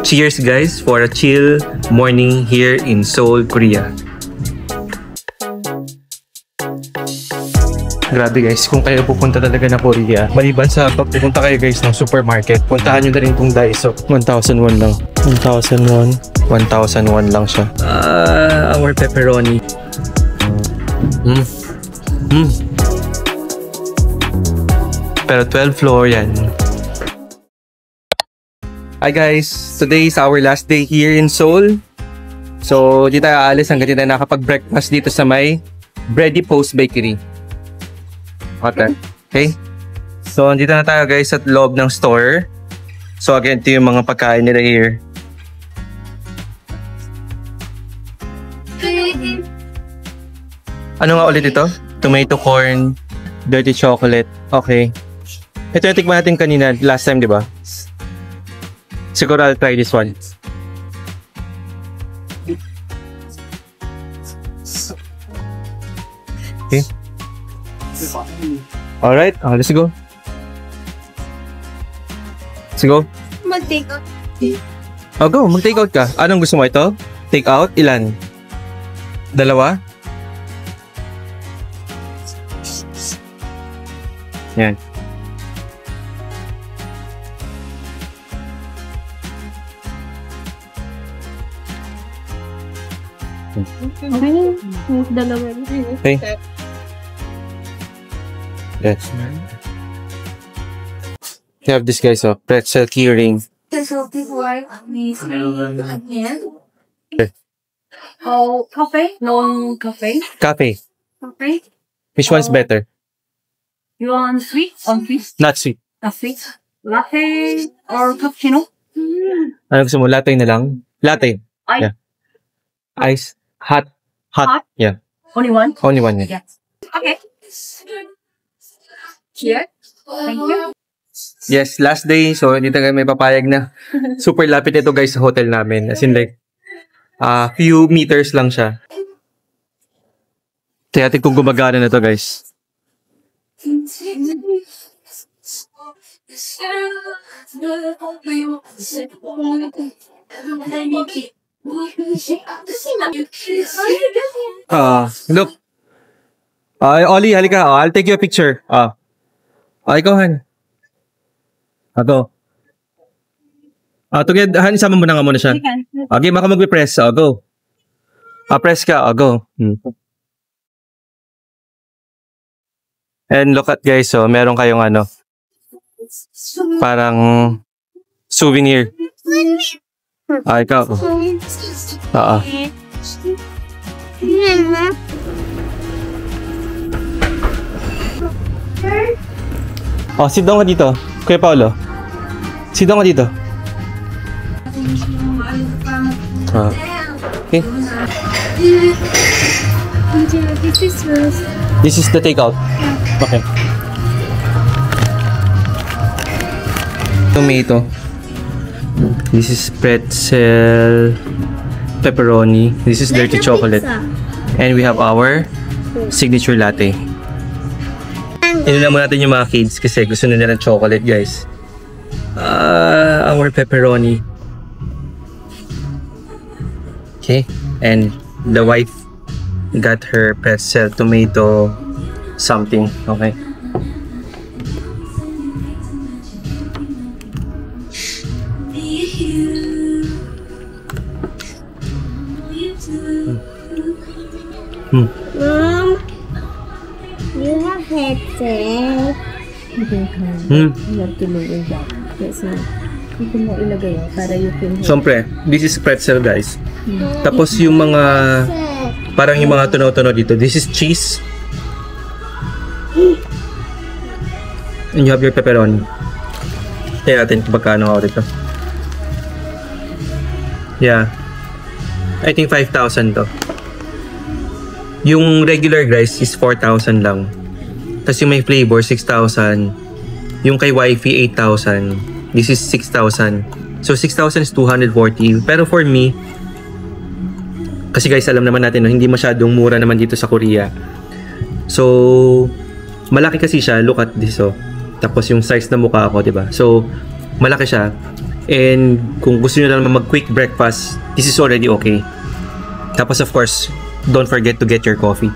Cheers guys for a chill morning here in Seoul, Korea. Grabe guys, kung kayo pupunta talaga na Korea, maliban sa pagpupunta kayo guys ng supermarket, puntahan nyo na rin itong Daiso. 1,001 lang. 1,001. 1,001 lang siya. Our pepperoni. Pero 12 floor yan. Hi guys, today is our last day here in Seoul. So, di tayo aalis hanggang di tayo nakapag-breakfast dito sa may Bready Post Bakery. Okay? So, dito na tayo guys at loob ng store. So, again, ito yung mga pagkain nila here. Ano nga ulit ito? Tomato corn, dirty chocolate. Okay. Ito yung tikman natin kanina, last time, di ba? Siguro I'll try this one. Okay. Alright, let's go. Let's go. Mag-take out. Go, mag-take out ka. Anong gusto mo ito? Take out? Ilan? Dalawa? Yan. Dalawa. Okay. Yes. You have this guys, pretzel keyring. Okay. Oh, cafe? Non-cafe? Cafe. Cafe? Which one's better? You want sweet? Sweet? Not sweet. Sweet? Latte or cappuccino? Ano gusto mo? Latte na lang? Latte. Ice. Yeah. Ice. Hot. Hot? Yeah. Only one? Only one. Yeah. Yes. Okay. Cheers. Thank you. Yes, last day. So, hindi tayo may papayag na. Super lapit ito guys sa hotel namin. As in like, few meters lang siya. Tiyatik kung gumagana na to guys. Look. Ollie, halika. I'll take you a picture. Ikaw, Han. Go. Tugad, Han, isama mo na nga muna siya. Okay, baka mag-press. Go. Press ka. Go. And look at guys, meron kayong parang souvenir. Ikaw. Sit down ka dito. Kuya Paolo. Sit down ka dito. Okay. This is the takeout. Okay. Tomato. This is pretzel, pepperoni. This is dirty chocolate. And we have our signature latte. Inunan mo natin yung mga kids kasi gusto nila ng chocolate guys. Our pepperoni. Okay. And the wife got her pretzel, tomato, something. Okay. Mom, you have headset. You have to lower that. Yes, ma'am. Ito mo ilagay para you can hear. Siyempre, this is pretzel guys. Tapos yung mga parang yung mga tunaw-tunaw dito. This is cheese. And you have your pepperoni. Kaya natin kung magkano ako dito. Yeah. I think 5,000 to. Yung regular guys is 4,000 lang. Tapos yung may flavor, 6,000. Yung kay wifey, 8,000. This is 6,000. So 6,000 is 240. Pero for me, kasi guys alam naman natin, no, hindi masyadong mura naman dito sa Korea. So, malaki kasi siya. Look at this, oh. Tapos yung size na mukha ko, diba? So, malaki siya. And kung gusto nyo lang naman mag-quick breakfast, this is already okay. Tapos of course, don't forget to get your coffee.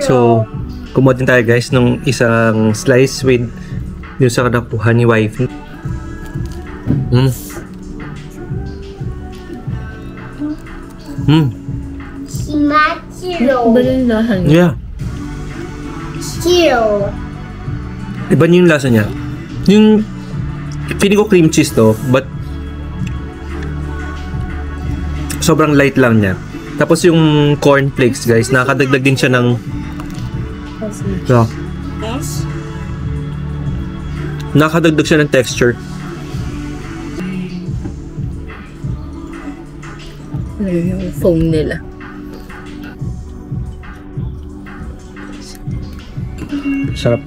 So, kumuha din tayo guys ng isang slice with yung sa nakuha ni wifey. Iba yung lasa niya. Yeah. Iba yung lasa niya. Yung feeling ko cream cheese to, but sobrang light lang niya. Tapos yung corn flakes guys, nakakadagdag din siya ng nakakadagdag siya ng texture. Yung foam nila. Sarap.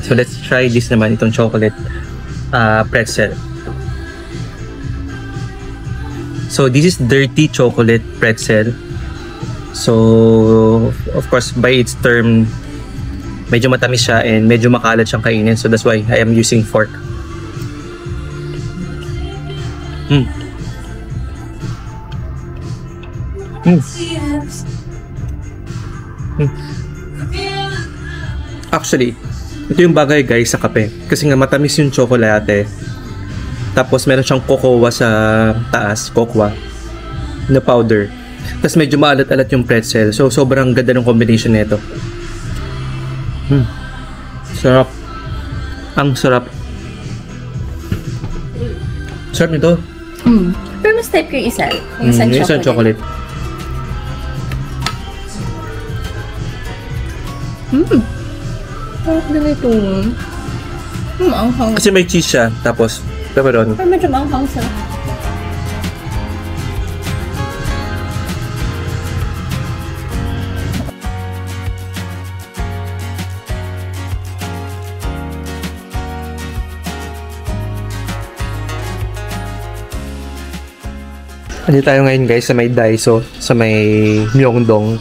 So let's try this naman, itong chocolate pretzel. So this is dirty chocolate pretzel. So of course by its term, medyo matamis siya and medyo makalat siyang kainin. So that's why I am using fork. Actually, ito yung bagay guys sa kape. Kasi nga matamis yung tsokolate. Tapos meron siyang cocoa sa taas, cocoa na powder. Tapos medyo maalat-alat yung pretzel. So sobrang ganda ng combination nito. Sarap. Ang sarap. Sarap nito. Pero mas type ko yung isa. Yung isang chocolate. Sarap na ito. Maanghang. Kasi may cheese siya. Tapos, pepperoni. Pero medyo maanghang siya. Ano tayo ngayon guys sa may Daiso, sa may Myeongdong.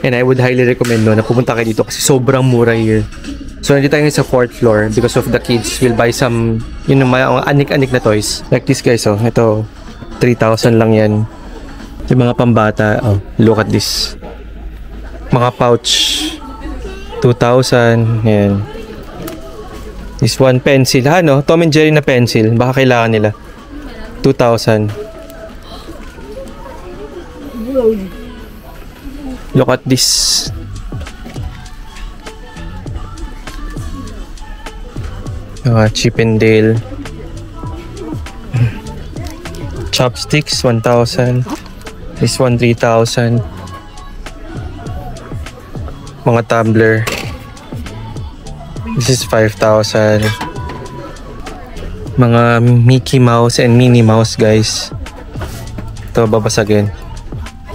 And I would highly recommend na pumunta kayo dito kasi sobrang mura here. So nandito tayo sa 4th floor because of the kids will buy some yung mga anik-anik na toys. Like this guys, oh. Ito, 3,000 lang yan. Yung mga pambata, oh, look at this. Mga pouch, 2,000. Yan. This one, pencil. No? Tom and Jerry na pencil. Baka kailangan nila. 2,000. Look at this. Chip and Dale. Chopsticks, 1,000. This one, 3,000. Mga tumbler. This is 5,000. Mga Mickey Mouse and Minnie Mouse, guys. Ito, babasagin.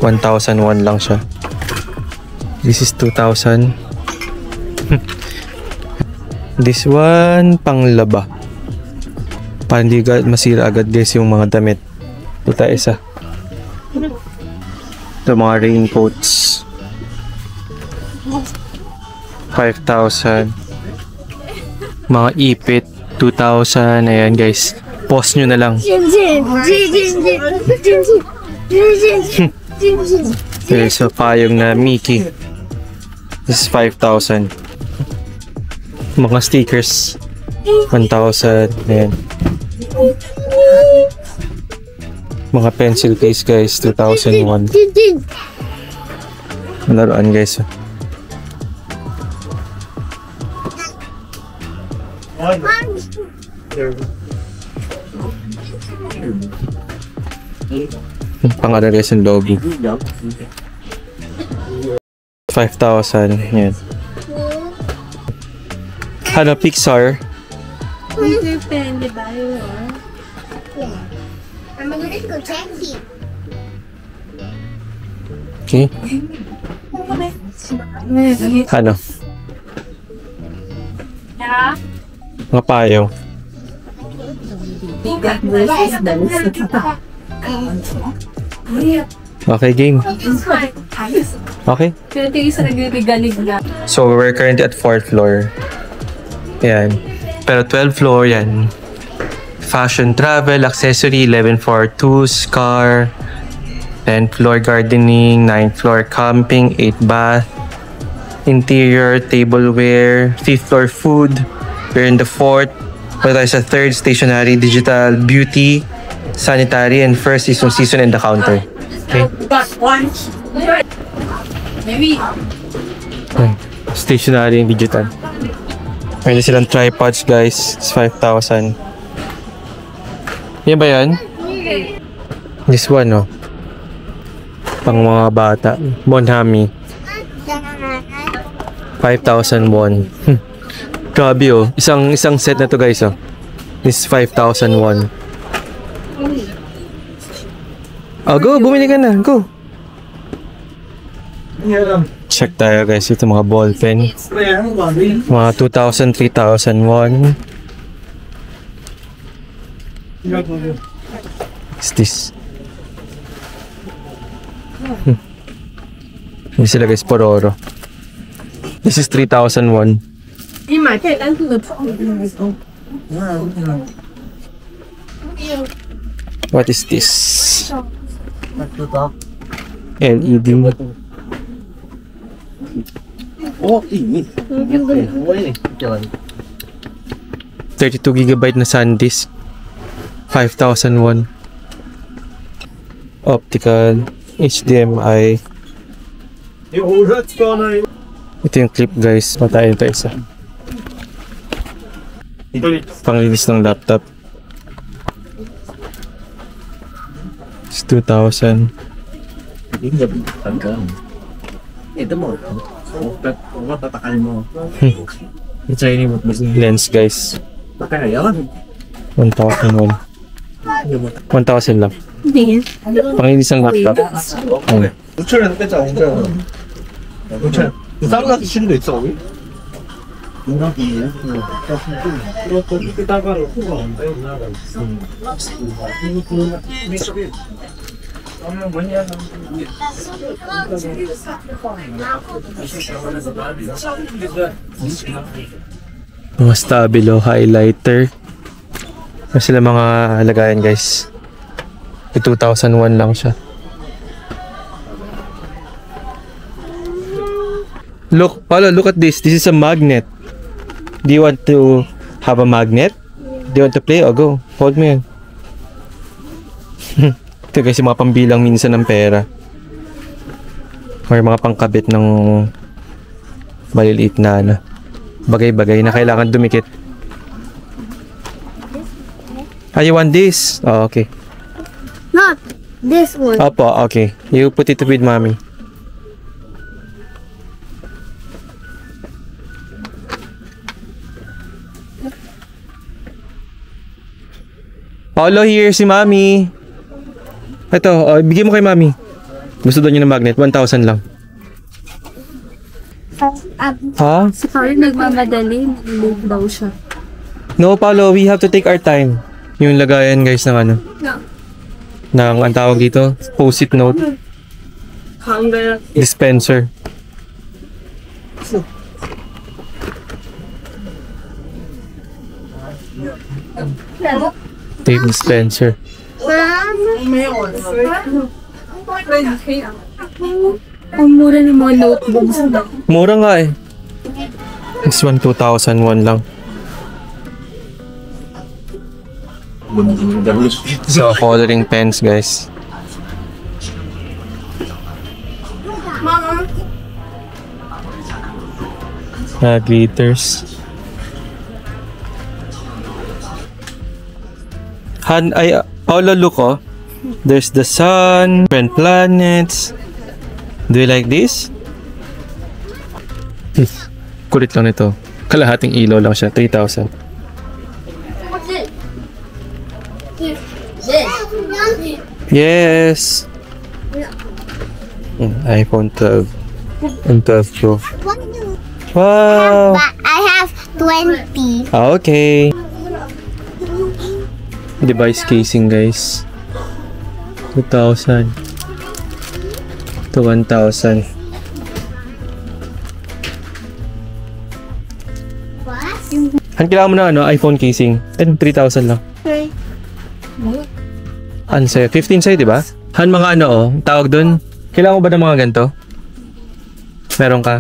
1,001 lang siya. This is 2,000. This one, panglaba. Para hindi masira agad guys yung mga damit. Ito isa. Ito mga raincoats. 5,000. Mga ipit. 2,000. Ayan guys. Pause nyo na lang. Okay, so payong na Mickey. This is 5,000. Mga stickers 1,000. Ayan. Mga pencil case guys 2,001. Laruan guys. Pangalan guys yung lobby. 5,000. Yan. Ano, Pixar? Depende ba yun? I'm gonna go check it. Okay. Ano? Mga payong. Versus dance. Okay, game. Okay? Pero tingin sa nagagalig na. So, we're currently at 4th floor. Yan. Pero 12th floor yan. Fashion, travel, accessory, 11th floor, tools, car, 10th floor, gardening, 9th floor, camping, 8th bath, interior, tableware, 5th floor, food. We're in the 4th. But there's a 3rd, stationery, digital, beauty, sanitary, and first is yung season and the counter. Okay? Maybe. Stationery and digital. Meron silang tripods, guys. It's 5,000. Yan ba yan? This one, oh. Pang mga bata. Bonhami. 5,000 won. Grabe, oh. Isang set na to, guys, oh. This 5,000 won. Oh, go. Bumili ka na. Go. Check tayo, guys. Ito mga ball pen. Mga 2,000, 3,000 won. What's this? Hindi sila, guys, pororo. This is 3,000 won. What is this? LED. 32GB na SanDisk. 5,000 won. Optical. HDMI. Ito yung clip, guys. Matayin ito isa. Panglinis ng laptop. It's 2,000. Lens, guys. 1,000 won. 1,000 lang. Panglinis ng laptop. Okay. 'Mga stabilo, highlighter. Ano sila mga lagayan, guys? 2,001 lang siya. Look, Paolo, look at this. This is a magnet. Do you want to have a magnet? Do you want to play? Oh, go. Hold me yan. Ito, guys, yung mga pambilang minsan ng pera. Or mga pangkabit ng maliliit na ano, bagay-bagay na kailangan dumikit. Ah, you want this? Oh, okay. Not this one. Opo, okay. You put it with mommy. Paolo, here si mommy. Ito, oh, bigyan mo kay mommy. Gusto daw niya ng magnet, 1,000 lang. Ha? Si Paolo nagmamadali. Nag-move daw siya. No, Paolo, we have to take our time. Yung lagayan, guys, ng ano. No. Ng, ang tawag dito, post-it note. Hunger. Dispenser. Tape dispenser. Ang mura ng mga notebooks. Mura nga eh. This one, 2,001 lang. So, coloring pens, guys. Glitters. Paolo, look, oh. There's the sun, different planets. Do you like this? Kulit lang nito. Kalahating ilaw lang siya, 3,000. Yes. iPhone 12 and 12 Pro. Wow. I have 20. Okay. Device casing, guys. 2,000 to 1,000. Han, kailangan mo na ano, iPhone casing. 3,000 lang. Okay. Ano sa'yo? 15 sa'yo, di ba? Han, mga ano, tawag dun. Kailangan mo ba ng mga ganito? Meron ka?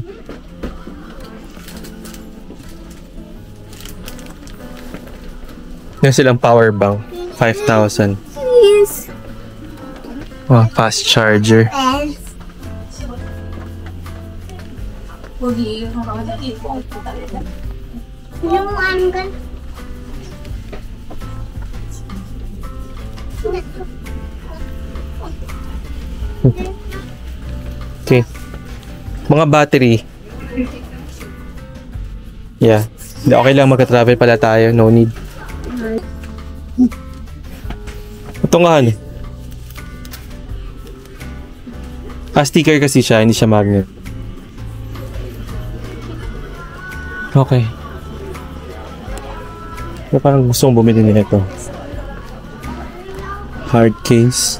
Meron silang power bank. 5,000. Yes. Oh, fast charger. Yes. Yung ano ka? Okay. Mga battery. Yeah. Hindi, okay lang magka-travel pala tayo. No need. Ito nga ano. Sticker kasi siya, hindi siya magnet. Okay. Pero parang gusto kong bumili nito. Hard case.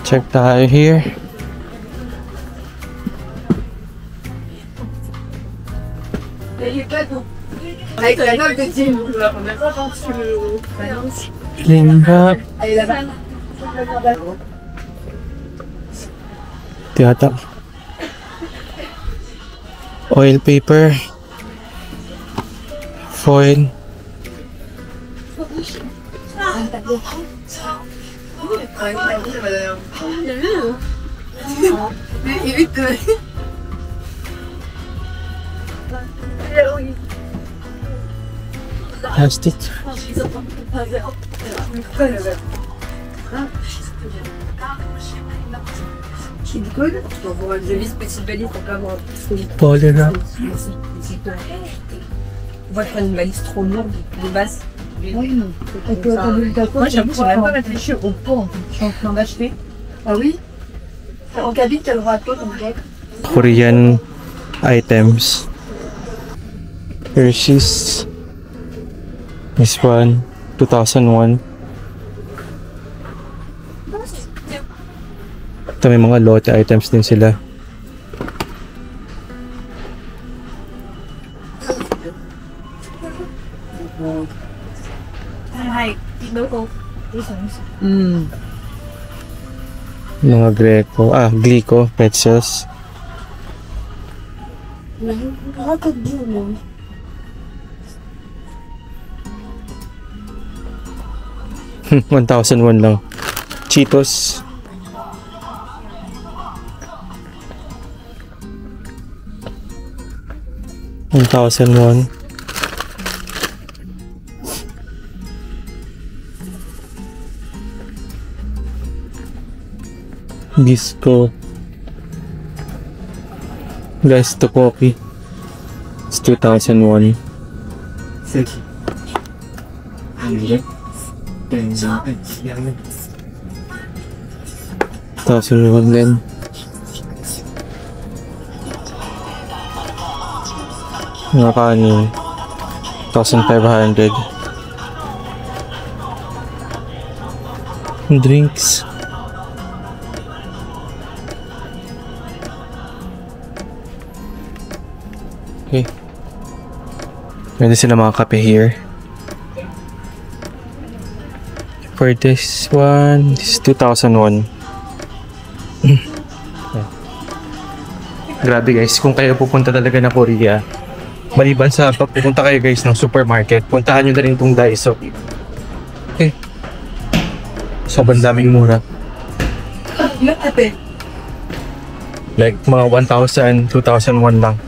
Check tayo here. Clean wrap. Tiyata. Oil paper. Foil. Plastic. Poly wrap. On va prendre une valise trop lourde de base. Oui, moi j'avoue, j'ai même pas réfléchi au pot. Je suis en train d'acheter. Ah oui? En cabine, t'as le droit à quoi comme gag? Korean items. Hershey's. This one, 2001. Ito may mga Lotte items din sila. Hi, local. Mga Greco. Glico. Pretzels. $1,001 lang. Cheetos. $1,001. Bisco. Guys, to coffee. It's 2001. 2001 din. Mga kanin. 1,500. Drinks. Okay. Pwede sila mga kape here. For this one, this is 2001. Grabe guys, kung kayo pupunta talaga na Korea, maliban sa pagpupunta kayo guys ng supermarket, puntahan nyo na rin itong Daiso. Okay. Sobrang daming mura. Like mga 1,000, 2,001 lang.